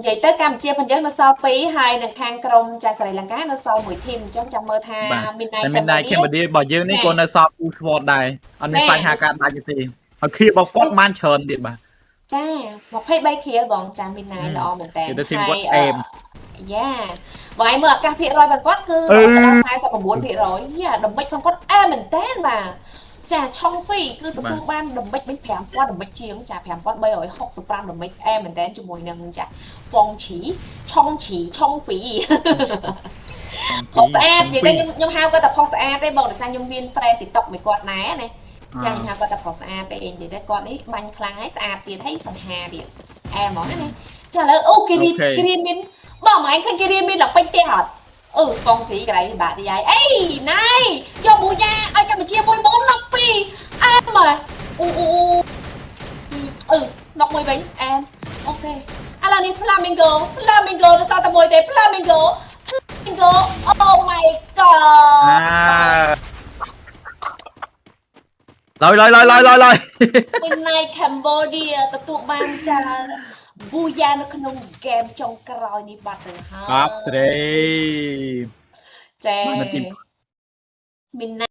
Vậy tới Campuchia phần dân nó so phí hai nâng khang krong trà sài lăng cá nó so mũi thêm trong trong mơ បាទ thaតែ Midnight មានដែរ Cambodia Cambodia របស់យើងនេះ nè ក៏នៅសល់ full sport ដែរអត់មានបញ្ nè ហាការដាច់ទេហើយឃៀបរបស់គាត់បានច្រើនទៀតបាទ cha một hay bay kia bọn trà Midnight là mình គេ tàn ទៅធីម hay គាត់អេម yeah vậy mà cả phía rồi bằng quát cứ អឺ đó sai sao mà muốn phía rồi yeah đồng bích con quát mình tên mà trà trong phi cứ tụi tôi ban đồng bích bánh phèm qua đồng bích chiếng trà phèm quát bay rồi học sụp ram đồng bích mình tên cho mùi nâng trà phong chỉ trong phí ផុសស្អាតនិយាយទៅខ្ញុំហៅគាត់ថាផុសស្អាតទេបងដោយសារខ្ញុំមាន friend TikTok មួយគាត់ណែណាចាខ្ញុំហៅគាត់ថាផុសស្អាតទេនិយាយទៅគាត់នេះបាញ់ខ្លាំងហើយស្អាតទៀតហើយសង្ហាទៀតអែហ្មងណាចាឥឡូវអូគេរៀនមានបងអញឃើញគេរៀនមានដល់ពេញផ្ទះអត់ហ្វុងស៊ីកន្លែងបាក់ទីហើយអីណៃយកប៊ូយ៉ាឲ្យកម្ពុជាមួយមុនណុកពីអែមណុកមួយវិញអែមអូខេឥឡូវនេះ Flamingo ទៅសតតែមួយទេ Flamingo oh my god ឡើយ Midnight Cambodia ទទួលបានចាប៊ូយ៉ានៅក្នុងហ្គេមចុងក្រោយនេះបាត់ទៅហើយបាទស្រី ចា បាទនៅទី Midnight